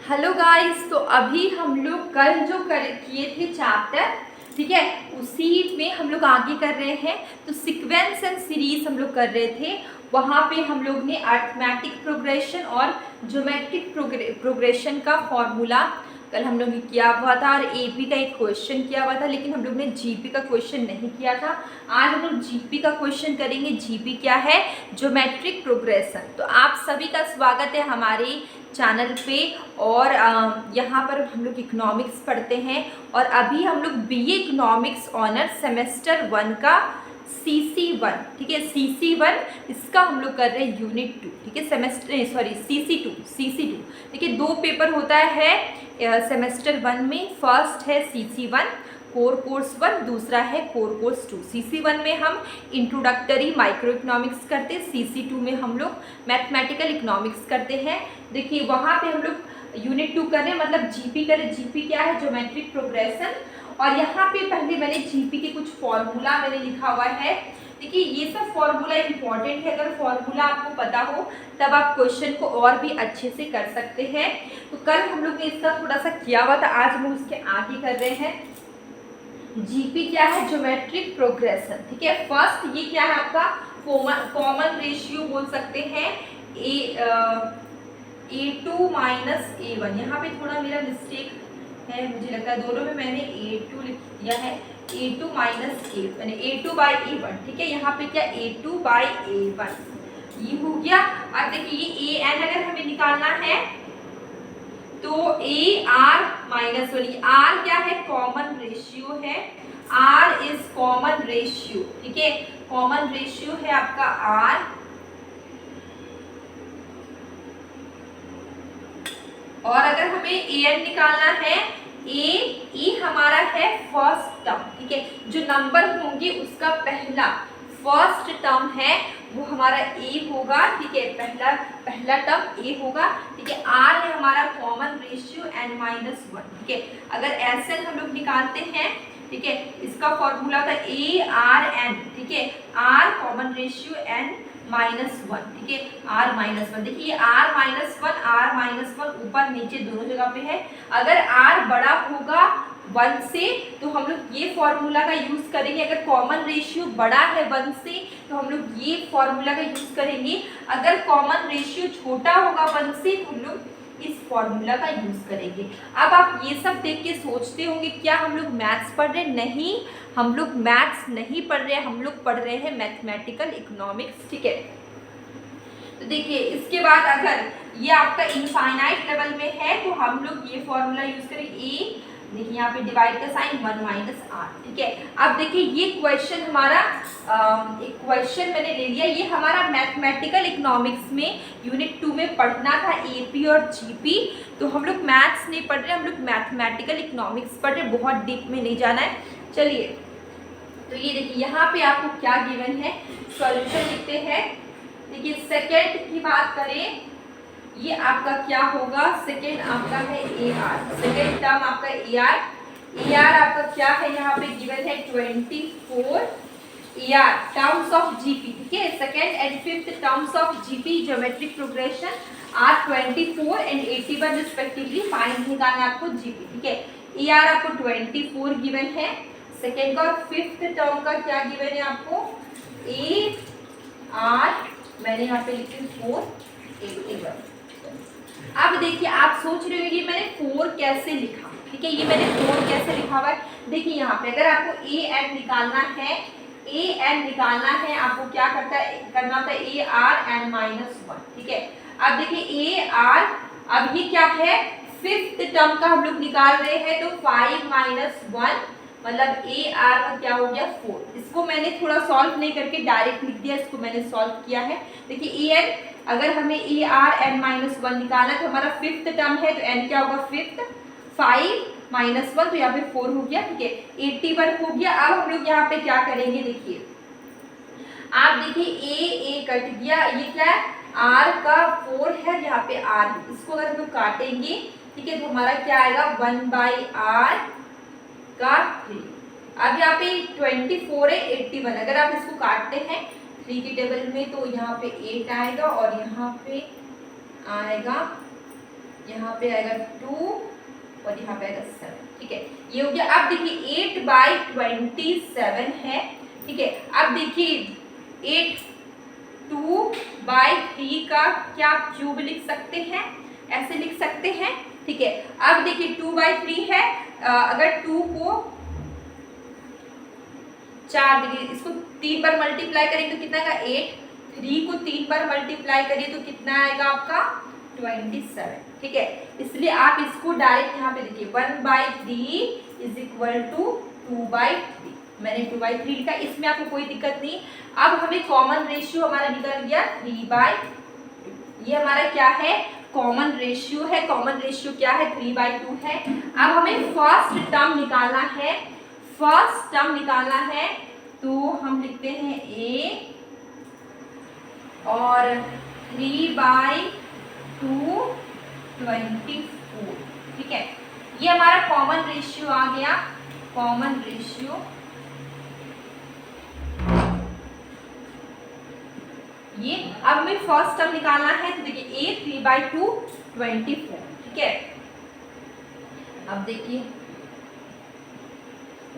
Hello guys, तो अभी हम लोग कल जो किए थे चैप्टर, ठीक है, उसी में हम लोग आगे कर रहे हैं। तो सीक्वेंस एंड सीरीज हम लोग कर रहे थे। वहाँ पे हम लोग ने अरिथमेटिक प्रोग्रेशन और ज्योमेट्रिक प्रोग्रेशन का फॉर्मूला कल हम लोग ने किया हुआ था, और एपी का एक क्वेश्चन किया हुआ था, लेकिन हम लोग ने जीपी का क्वेश्चन नहीं किया था। आज हम लोग जीपी का क्वेश्चन करेंगे। जीपी क्या है? Geometric progression. तो आप सभी का स्वागत है हमारे चैनल पे। और यहाँ पर हम लोग इकोनॉमिक्स पढ़ते हैं, और अभी हम लोग बीए इकोनॉमिक्स ऑनर सेमेस्टर 1 का CC1, ठीक है, CC1 इसका हम लोग कर रहे हैं यूनिट 2, ठीक है, CC2, ठीक है। 2 पेपर होता है सेमेस्टर 1 में। फर्स्ट है CC1 कोर कोर्स 1, दूसरा है कोर कोर्स 2। CC1 में हम इंट्रोडक्टरी माइक्रो इकोनॉमिक्स करते हैं, CC2 में हम लोग मैथमेटिकल इकोनॉमिक्स करते हैं। देखिए वहाँ पे हम लोग यूनिट 2 कर रहे हैं, मतलब जीपी करें। जीपी क्या है? Geometric progression. और यहाँ पे पहले मैंने जीपी के कुछ फॉर्मूला मैंने लिखा हुआ है। देखिए ये सब फॉर्मूला इंपॉर्टेंट है। अगर फॉर्मूला आपको पता हो तब आप क्वेश्चन को और भी अच्छे से कर सकते हैं। तो कल हम लोग ने इसका थोड़ा सा किया हुआ था, आज हम उसके आगे कर रहे हैं। जीपी क्या है? ज्योमेट्रिक प्रोग्रेशन, ठीक है। फर्स्ट ये क्या है आपका? कॉमन रेशियो बोल सकते हैं, A2 माइनस A1। यहाँ पे थोड़ा मेरा मिस्टेक है, मुझे लगता है दोनों में मैंने A2 लिख दिया है। A2 माइनस A, मैंने A2 बाई A1, ठीक है। यहाँ पे क्या? A2 बाई A1 ये हो गया। अब देखिए ये AN अगर हमें निकालना है तो AR माइनस 1, R क्या है? कॉमन रेशियो है। R इज कॉमन रेशियो, ठीक है। कॉमन रेशियो है आपका R। और अगर हमें AN निकालना है, ए हमारा है फर्स्ट टर्म, ठीक है। जो नंबर होंगे उसका पहला फर्स्ट टर्म है वो हमारा ए होगा, ठीक है। पहला टर्म ए होगा, ठीक है। आर है हमारा कॉमन रेशियो n माइनस 1, ठीक है। अगर SN हम लोग निकालते हैं, ठीक है, इसका फॉर्मूला होता है ARN, ठीक है। R common ratio n minus 1, ठीक है। आर माइनस 1, देखिए आर माइनस 1, आर माइनस 1 ऊपर नीचे दोनों जगह पे है। अगर आर बड़ा होगा 1 से तो हम लोग ये फॉर्मूला का यूज करेंगे। अगर कॉमन रेशियो बड़ा है 1 से तो हम लोग ये फॉर्मूला का यूज करेंगे। अगर कॉमन रेशियो छोटा होगा 1 से तो हम लोग इस फॉर्मूला का यूज करेंगे। अब आप ये सब देख के सोचते होंगे क्या हम लोग मैथ्स पढ़ रहे? नहीं, हम लोग मैथ्स नहीं पढ़ रहे हैं, हम लोग पढ़ रहे हैं मैथमेटिकल इकोनॉमिक्स, ठीक है। तो देखिए इसके बाद अगर ये आपका इनफाइनाइट लेवल में है तो हम लोग ये फॉर्मूला यूज करेंगे। ए, देखिए यहाँ पे डिवाइड का साइन 1 माइनस आर, ठीक है। अब देखिए ये क्वेश्चन हमारा एक क्वेश्चन मैंने ले लिया। ये हमारा मैथमेटिकल इकोनॉमिक्स में यूनिट 2 में पढ़ना था, एपी और जीपी। तो हम लोग मैथ्स नहीं पढ़ रहे, हम लोग मैथमेटिकल इकोनॉमिक्स पढ़ रहे, बहुत डीप में नहीं जाना है। चलिए तो ये देखिए यहाँ पे आपको क्या गिवन है, सॉल्यूशन लिखते हैं। देखिए सेकेंड की बात करें, ये आपका क्या होगा? सेकेंड आपका है AR, सेकेंड टर्म आपका AR आपका क्या है? यहाँ पे गिवन है 24 AR टर्म्स ऑफ जीपी, ठीक है। Second and fifth terms of GP geometric progression are 24 and 81 respectively. Find निकालना आपको जीपी, ठीक है। AR आपको 24 गिवन है सेकेंड का, और फिफ्थ टर्म का क्या गिवन है आपको? AR, मैंने यहाँ पे लिखी 481। अब देखिए आप सोच रहे हो कि मैंने 4 कैसे लिखा, ठीक है। ये मैंने 4 कैसे लिखा हुआ है? देखिए यहाँ पे अगर आपको AN निकालना है, AN निकालना है आपको क्या करना होता है? ARN माइनस 1, ठीक है। अब देखिए AR, अब ये क्या है? फिफ्थ टर्म का हम लोग निकाल रहे हैं, तो 5 माइनस 1 मतलब AR का क्या हो गया? 4। इसको मैंने थोड़ा सॉल्व नहीं करके डायरेक्ट लिख दिया, इसको मैंने सॉल्व किया है। देखिए AN, अगर हमें ARN माइनस 1 निकालना है तो हमारा फिफ्थ टर्म है, तो N क्या होगा? फिफ्थ। 5 माइनस 1 तो यहाँ पे 4 हो गया, ठीक है। 81 हो गया। अब हम लोग यहाँ पे क्या करेंगे? देखिए आप देखिए A कट गया, ये क्या है? R का 4 है, यहाँ पे R, इसको अगर हम लोग काटेंगे, ठीक है, तो हमारा क्या आएगा? 1/R का 3। अब यहाँ पे 24 है, 81, अगर आप इसको काटते हैं 3 के टेबल में तो यहाँ पे 8 आएगा, और यहाँ पे आएगा यहाँ पे आएगा 2 और यहाँ पे आएगा 7। ठीक है, ये हो गया। अब देखिए 8/27 है। ठीक है, अब देखिए 8 2/3 का क्या क्यूब लिख सकते हैं, ऐसे लिख सकते हैं। ठीक है, अब देखिए 2/3 है, अगर 2 को 4 देखिए, इसको 3 बार मल्टीप्लाई करेंगे तो कितना आएगा 8, 3 को 3 बार मल्टीप्लाई करिए तो कितना आएगा आपका 27। ठीक है, इसलिए आप इसको डायरेक्ट यहाँ पे देखिए 1/3 इज इक्वल टू 2/3, मैंने 2/3 लिखा, इसमें आपको कोई दिक्कत नहीं। अब हमें कॉमन रेशियो हमारा निकल गया 3/2, ये हमारा क्या है कॉमन रेशियो है। कॉमन रेशियो क्या है 3/2 है। अब हमें फर्स्ट टर्म निकालना है, फर्स्ट टर्म निकालना है तो हम लिखते हैं a और 3/2 24। ठीक है, ये हमारा कॉमन रेशियो आ गया, कॉमन रेशियो। ये अब हमें फर्स्ट टर्म निकालना है तो देखिए a 3/2 24। ठीक है, अब देखिए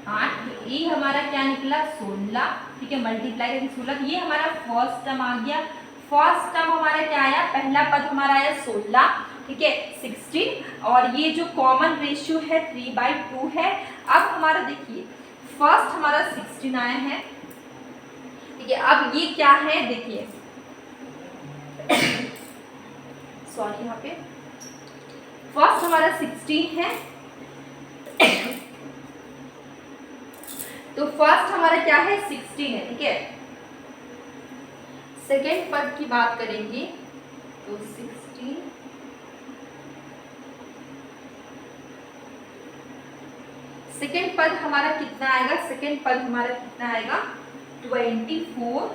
8, ये हमारा क्या निकला 16। ठीक है, मल्टीप्लाई करके 16, ये हमारा फर्स्ट टर्म आ गया। फर्स्ट टर्म हमारा क्या आया, पहला पद हमारा आया 16। ठीक है 16, और ये जो कॉमन रेशियो है 3/2 है। अब हमारा देखिए फर्स्ट हमारा 16 आया है। ठीक है, अब ये क्या है देखिए सॉरी, यहाँ पे फर्स्ट हमारा 16 है तो फर्स्ट हमारा क्या है 16 है। ठीक है, सेकेंड पद की बात करेंगे तो 16, सेकेंड पद हमारा कितना आएगा, सेकेंड पद हमारा कितना आएगा 24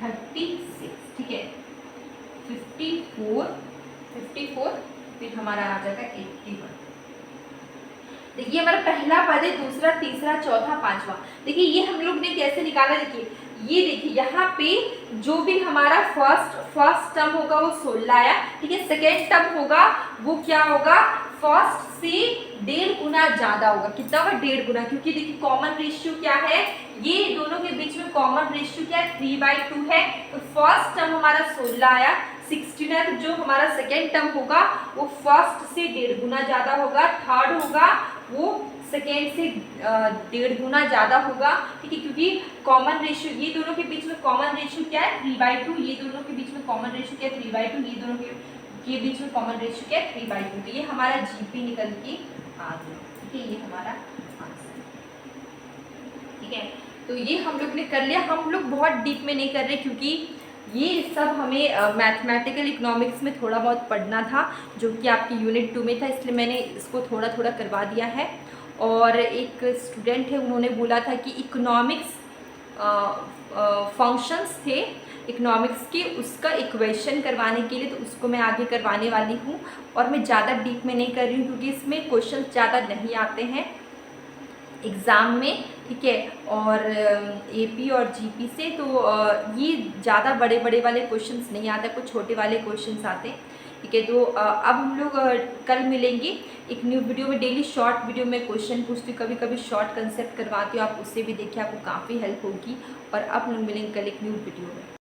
36। ठीक है 54 फिर हमारा आ जाएगा 81। देखिए हमारा पहला पद है, दूसरा, तीसरा, चौथा, पांचवा। देखिए ये हम लोग ने कैसे निकाला, देखिए ये देखिए यहाँ पे जो भी हमारा फर्स्ट टर्म होगा वो 16 आया। ठीक है, सेकेंड टर्म होगा वो क्या होगा, फर्स्ट से 1.5 गुना ज्यादा होगा। कितना होगा 1.5 गुना, क्योंकि देखिए कॉमन रेशियो क्या है, ये दोनों के बीच में कॉमन रेशियो क्या है 3/2 है। तो फर्स्ट टर्म हमारा 16 आया, 16 है, तो जो हमारा सेकेंड टर्म होगा वो फर्स्ट से 1.5 गुना ज्यादा होगा, थर्ड होगा वो सेकेंड से 1.5 गुना ज्यादा होगा। ठीक है, क्योंकि कॉमन रेशियो ये दोनों के बीच में कॉमन रेशियो क्या है 3/2, ये दोनों के बीच में कॉमन रेशियो क्या है 3/2, ये दोनों के बीच में कॉमन रेशियो क्या है 3/2। तो ये हमारा जीपी निकल के आ गया। ठीक है, ये हमारा आंसर। ठीक है, तो ये हम लोग ने कर लिया। हम लोग बहुत डीप में नहीं कर रहे क्योंकि ये सब हमें मैथमेटिकल इकोनॉमिक्स में थोड़ा बहुत पढ़ना था, जो कि आपकी यूनिट 2 में था, इसलिए मैंने इसको थोड़ा थोड़ा करवा दिया है। और एक स्टूडेंट है, उन्होंने बोला था कि इकोनॉमिक्स फंक्शंस थे इकोनॉमिक्स के, उसका इक्वेशन करवाने के लिए, तो उसको मैं आगे करवाने वाली हूँ। और मैं ज़्यादा डीप में नहीं कर रही हूँ क्योंकि इसमें क्वेश्चन ज़्यादा नहीं आते हैं एग्ज़ाम में। ठीक है, और एपी और जीपी से तो ये ज़्यादा बड़े बड़े वाले क्वेश्चंस नहीं आते, कुछ छोटे वाले क्वेश्चंस आते हैं। ठीक है, तो अब हम लोग कल मिलेंगे एक न्यू वीडियो में। डेली शॉर्ट वीडियो में क्वेश्चन पूछती हूँ, कभी कभी शॉर्ट कंसेप्ट करवाती हूँ, आप उससे भी देखिए, आपको काफ़ी हेल्प होगी। और अब हम लोग मिलेंगे कल एक न्यू वीडियो में।